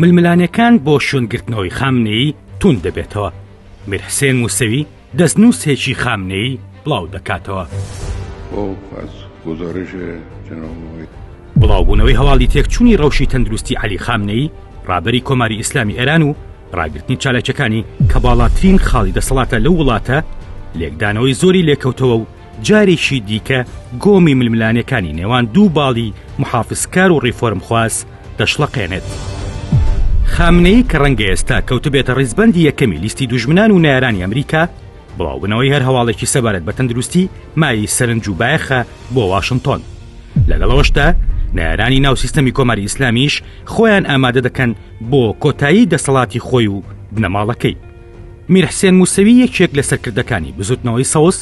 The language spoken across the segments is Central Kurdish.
ململانەکان بۆ شوێنگرتنەوەی خامنەی تون دەبێتەوە. میرحسێن موسەوی دەستنووسێکی خامنەی بڵاو دەکاتەوە. بڵاوبوونەوەی هەواڵی تێکچوونی ڕەوشی تەندروستی عەلی خامنەی ڕابەری کۆماری ئیسلامی ئێران و ڕاگررتنی چالاکیەکانی کە باڵاترین خاڵی دەسەڵاتە لەو وڵاتە لێکدانەوەی زۆری لێکەوتەوە و جارێکی دیکە گۆمی ململانەکانی نێوان دوو باڵی محافزکار و ڕیفۆرمخواز دەشڵەقێنێت. خامنەی کە ڕەنگە ئێستا کەوتە بێتە ڕیزبەندی یەکەمی لیستی دوژمنان و نارانی ئەمریکا بڵاوبوونەوەی هەر هەواڵێکی سەبارەت بە تەندروستی مای سەرنج و بایەخە بۆ واشنگتۆن. لەگەڵەوەشدا نارانی ناو سیستەمی کۆماری ئیسلامیش خۆیان ئامادە دەکەن بۆ کۆتایی دەسەڵاتی خۆی و بنەماڵەکەی. میرحسێن موسەوی یەکێک لە سەرکردەکانی بزوتنەوەی سەوز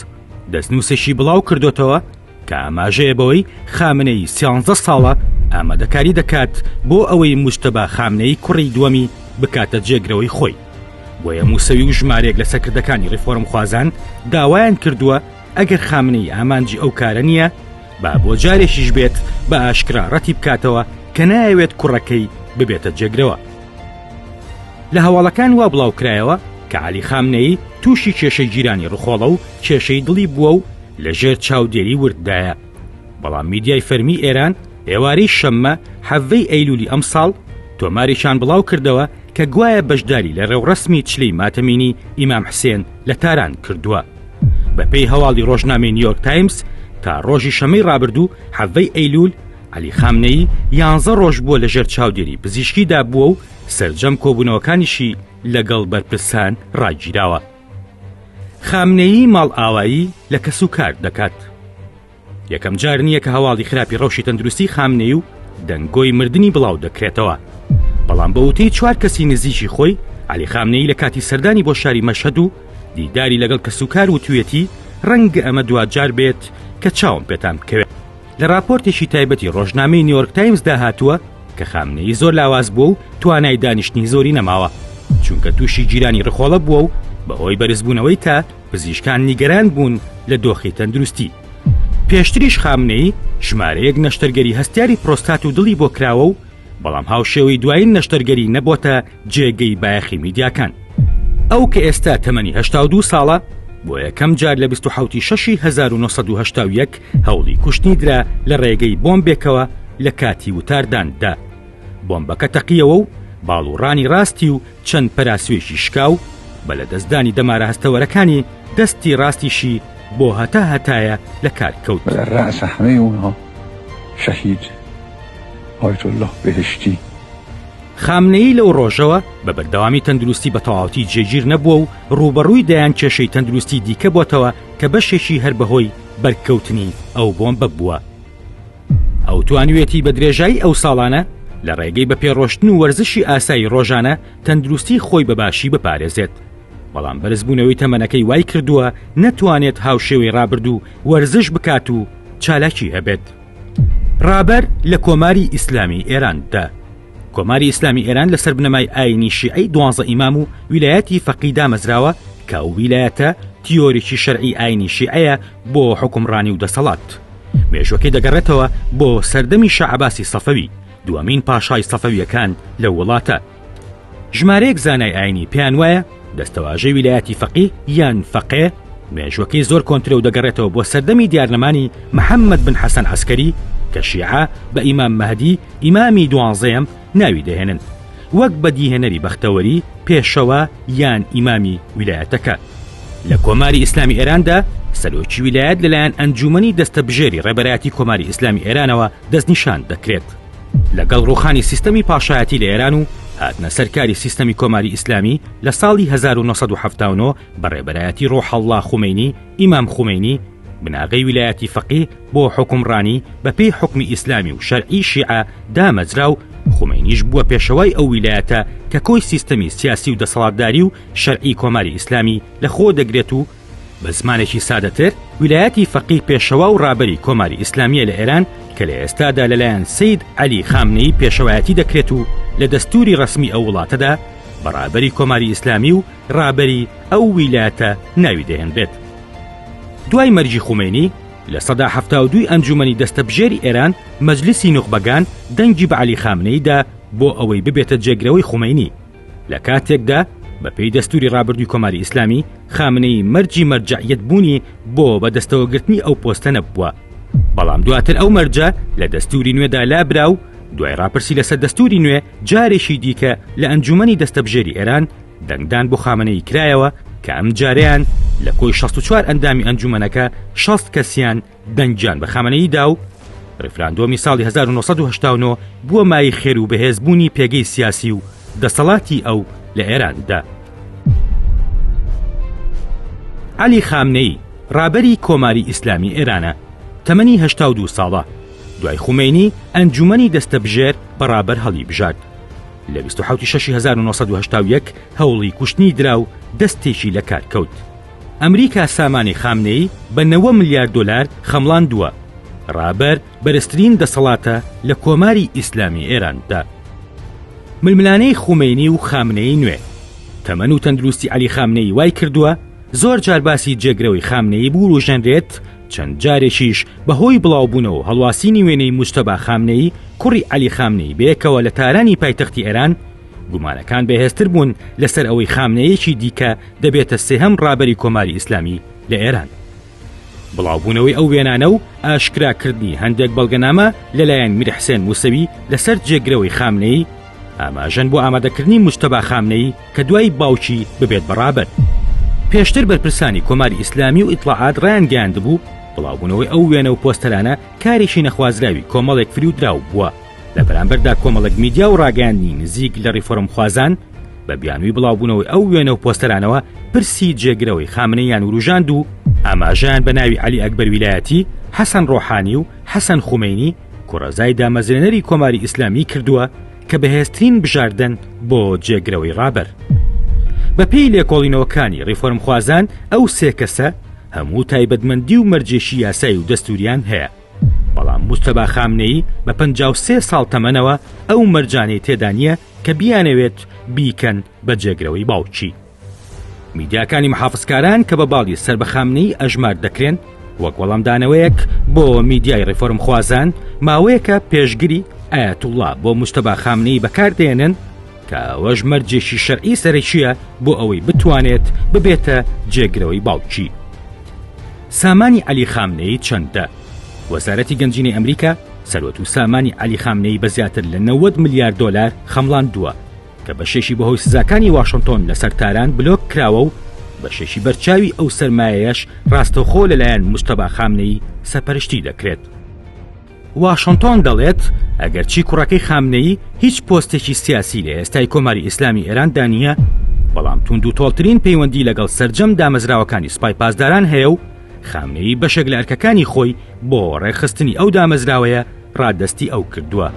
دەستنووسێکی بڵاو کردوتەوە کە ئاماژەیە بەوەی خامنەی 13 ساڵە ئامادەکاری دەکات بۆ ئەوەی موجتەبا خامنەی کوڕی دووەمی بکاتە جێگرەوەی خۆی. بۆیە موسەوی و ژمارێک لە سەرکردەکانی ڕیفۆرمخوازان داوایان کردووە ئەگەر خامنەی ئامانجی ئەو کارە نییە با بۆ جارێکیش بێت بە ئاشکرا ڕەتی بکاتەوە کە نایەوێت کوڕەکەی ببێتە جێگرەوە. لە هەواڵەکان وا بڵاوکرایەوە کە عەلی خامنەی تووشی کێشەی جیرانی ڕخۆڵە و کێشەی دڵی بووە و لەژێر چاودێری ورددایە. بەڵام میدیای فەرمی ئێران ئێوارەی شەممە 7 ئەیلولی ئەم ساڵ تۆمارێکیان بڵاو کردەوە کە گوایە بەشداری لە ڕێوڕەسمی چلەی ماتەمینی ئیمام حسێن لە تاران کردووە. بەپێی هەواڵی ڕۆژنامەی نیویۆرک تایمز تا ڕۆژی شەمەی ڕابردوو 7 ئەیلول عەلی خامنەی 11 ڕۆژ بووە لەژێر چاودێری پزیشکیدا بووە و سەرجەم کۆبوونەوەکانیشی لەگەڵ بەرپرسان ڕاگیراوە. خامنەی ماڵ ئاوایی لە کەسوکار دەکات. یەکەم جار نییە کە هەواڵی خراپی ڕەوشی تەندروستی خامنەی و دەنگۆی مردنی بڵاو دەکرێتەوە. بەڵام بە وتەی 4 کەسی نزیکی خۆی عەلی خامنەی لە کاتی سەردانی بۆ شاری مەشهەد و دیداری لەگەڵ کەسوکار و توێتی ڕەنگە ئەمە دوجار بێت کە چاوم پێتان بکەوێت. لە راپۆرتێکی تایبەتی ڕۆژنامەی نیویۆرک تایمزدا هاتووە کە خامنەی زۆر لاواز بووە و توانای دانیشتنی زۆری نەماوە چونکە تووشی جیرانی ڕخۆڵە بووە و بەهۆی بەرزبوونەوەی تا پزیشکان نیگەران بوون لە دۆخی تەندروستی. پێشتریش خامنەی ژمارەیەک نەشتەرگەری هەستیاری پرۆستات و دڵی بۆ کراوە و بەڵام هاوشێوەی دوایین نەشتەرگەری نەبووتە جێگەی بایەخی میدیاکان. ئەو کە ئێستا تەمەنی 82 ساڵە بۆ یەکەم جار لە 26/1970 هەوڵی کوشتنی درا لە ڕێگەی بۆمبێکەوە لە کاتی وتارداندا. بۆمبەکە تەقیەوە و باڵوڕانی ڕاستی و چەند پەراسوێکی شکاو بە لە دەستدانی دەمارە هەستەوەرەکانی دەستی ڕاستیشی بۆ هەتایە لە کار کەوت. ڕأس همه اونها شهید آیت الله بهشتی. خامنەی لەو ڕۆژەوە بە بەردەوامی تەندروستی بە تەواوەتی جێگیر نەبووە و ڕوبەڕووی دەیان کێشەی تەندروستی دیکە بۆتەوە کە بەشێکی هەر بەهۆی بەرکەوتنی ئەو بۆمبە بووە. ئەو توانوێتی بە درێژایی ئەو ساڵانە لە ڕێگەی بە پێڕۆشتن و وەرزشی ئاسایی ڕۆژانە تەندروستی خۆی بەباشی بپارێزێت. بەڵام بەرزبوونەوەی تەمەنەکەی وای کردووە نەتوانێت هاوشێوەی ڕابرد و وەرزش بکات و چالاکی هەبێت. ڕابەر لە کۆماری ئیسلامی ئێراندا کۆماری ئیسلامی ئێران لەسەر بنەمای ئاینی شیعەی 12 ئیمام و ویلایەتی فەقیه دامەزراوە کە ئەو ویلایەتە تیۆریکی شەرعی ئاینی شیعەیە بۆ حکومڕانی و دەسەڵات. مێژوەکەی دەگەڕێتەوە بۆ سەردەمی شاه عەباسی سەفەوی دووەمین پاشای سەفەویەکان لە وڵاتە. ژمارەیەک زانای ئاینی پێیان وایە دەستەواژەی ویلایەتی فەقیه یان فەقێ مێژوەکەی زۆر کۆنترە و دەگەڕێتەوە بۆ سەردەمی دیارنەمانی محەممەد بن حەسەن عەسکەری کە شیعە بە ئیمام مەهدی ئیمامی 12ەم ناوی دەهێنن وەک بەدیهێنەری بەختەوەری پێشەوە یان ئیمامی ویلایەتەکە. لە کۆماری ئیسلامی ئێراندا سەرۆکی ویلایەت لەلایەن ئەنجومەنی دەستەبژێری ڕێبەرایەتی کۆماری ئیسلامی ئێرانەوە دەستنیشان دەکرێت. لەگەڵ ڕوخانی سیستەمی پاشایەتی لە ئێران و هاتنە سەرکاری سیستەمی کۆماری ئیسلامی لە ساڵی 1970 بە ڕێبەرایەتی ڕۆحەڵڵا خومەینی ئیمام خومەینی بناغەی ویلایەتی فەقیه بۆ حکومڕانی بەپێی حکمی ئیسلامی و شەرعی شیعە دامەزرا و خومەینیش بووە پێشەوای ئەو ویلایەتە کە کۆی سیستەمی سیاسی و دەسەڵاتداری و شەرعی کۆماری ئیسلامی لەخۆ دەگرێت و بە زمانێکی سادەتر ویلایەتی فەقیه پێشەوا و ڕابەری کۆماری ئیسلامیە لە ئێران کە لە ئێستادا لەلایەن سەید عەلی خامنەی پێشەوایەتی دەکرێت و لە دەستوری ڕەسمی ئەو وڵاتەدا بە ڕابەری کۆماری ئیسلامی و ڕابەری ئەو ویلایەتە ناوی دەهێنرێت. دوای مەرجی خومەینی لە سەدا 72 ئەنجومەنی دەستەبژێری ئێران مەجلیسی نوخبەگان دەنگی بە عەلی خامنەیدا بۆ ئەوەی ببێتە جێگرەوەی خومینی. لە کاتێکدا بەپێی دەستوری ڕابردووی کۆماری ئیسلامی خامنەی مەرجی مەرجعیەت بوونی بۆ بەدەستەوەگرتنی ئەو پۆستە نەبووە، بەڵام دواتر ئەو مەرجە لە دەستوری نوێدا لابرا و دوای ڕاپرسی لەسەر دەستوری نوێ جارێکی دیکە لە ئەنجومەنی دەستەبژێری ئێران دەنگدان بۆ خامنەی کرایەوە کە ئەم جارەیان لە کۆی 64 ئەندامی ئەنجومەنەکە 6 کەسیان دەنگیان بە خامنەی دا و ڕێفراندۆمی ساڵی 1989 بووە مای خێر و بەهێزبوونی پێگەی سیاسی و دەسەڵاتی ئەو لە ئێراندا. عەلی خامنەی ڕابەری کۆماری ئیسلامی ئێرانە، تەمەنی 82 ساڵە. دوای خومینی ئەنجومەنی دەستەبژێر بەڕابەر هەڵی بژارد. لە 27 شەشی 1970 هەوڵی کوشتنی درا و دەستێکی لە کار کەوت. ئەمریکا سامانی خامنەی بە 90 ملیار دلار خەمڵاندووە، ڕابەر بەرزترین دەسەڵاتە لە کۆماری ئیسلامی ئێراندا. ململانەی خومینی و خامنەی نوێ. تەمەن و تەندروستی عەلی خامنەی وای کردووە زۆر جار باسی جێگرەوەی خامنەی بوروژەنرێت، چەند جارێکیش بەهۆی بڵاوبوونەوە هەڵواسینی وێنەی موجتەبا خامنەی کوڕی عەلی خامنەی بەیەکەوە لە تارانی پایتەختی ئێران گومانەکان بەهێزتر بوون لەسەر ئەوەی خامنەیەکی دیکە دەبێتە سێهەم ڕابەری کۆماری ئیسلامی لە ئێران. بڵاوبوونەوەی ئەو وێنانە و ئاشکراکردنی هەندێک بەڵگەنامە لەلایەن میر حسێن موسەوی لەسەر جێگرەوەی خامنەی ئاماژەن بۆ ئامادەکردنی موجتەبا خامنەی کە دوای باوکی ببێت بەڕابەر. پێشتر بەرپرسانی کۆماری ئیسلامی و ئیطلاعات ڕایان گەیاندبوو بڵاوبوونەوەی ئەو وێنە و پۆستەرانە کارێکی نەخوازراوی کۆمەڵێک فری و دراو بووە، لە بەرامبەردا کۆمەڵێک میدیا و ڕاگەیاندنی نزیک لە ڕیفۆرم خوازان بە بیانووی بڵاوبوونەوەی ئەو وێنە و پۆستەرانەوە پرسی جێگرەوەی خامنەیان وروژاند و ئاماژیان بە ناوی عەلی ئەکبەر ویلایەتی، حەسەن ڕۆحانی و حەسەن خومینی کوڕەزای دامەزرێنەری کۆماری ئیسلامی کردووە کە بەهێزترین بژاردن بۆ جێگرەوەی ڕابەر. بەپێی لێکۆڵینەوەکانی ڕیفۆرم خوازان ئەو سێ کەسە هەموو تایبەتمەندی و مەرجێشی یاسایی و دەستوریان هەیە، بەڵام موجتەبا خامنەی بە 53 ساڵ تەمەنەوە ئەو مەرجانەی تێدا نییە کە بیانەوێت بیکەن بە جێگرەوەی باوکی. میدیاکانی محافزکاران کە بە باڵی سەر بە خامنەی ئەژمار دەکرێن وەک وەڵامدانەوەیەک بۆ میدیای ڕیفۆرم خوازان ماوەیەکە پێشگیری ئایەتوڵڵا بۆ موجتەبا خامنەی بەکاردێنن کە ئەوەش مەرجێکی شەرعی سەرەکیە بۆ ئەوەی بتوانێت ببێتە جێگرەوەی باوکی. سامانی عەلی خامنەی چەندە؟ وەزارەتی گەنجینەی ئەمریکا سەرۆت و سامانی عەلی خامنەی بە زیاتر لە 90 ملیار دۆلار خەمڵاندووە کە بەشێشی بەهۆی سزاکانی واشنتۆن لەسەر تاران بلۆک کراوە و بەشێشی بەرچاوی ئەو سەرمایەیەش ڕاستەوخۆ لەلایەن موجتەبا خامنەی سەپەرشتی دەکرێت. واشنتۆن دەڵێت ئەگەرچی کوڕەکەی خامنەی هیچ پۆستێکی سیاسی لە ئێستای کۆماری ئیسلامی ئێراندا نییە، بەڵام توند و تۆڵترین پەیوەندی لەگەڵ سەرجەم دامەزراوەکانی سوپای پاسداران هەیە و خامنەی بەشێک لە ئەرکەکانی خۆی بۆ ڕێخستنی ئەو دامەزراوەیە ڕاددەستی ئەو کردووە.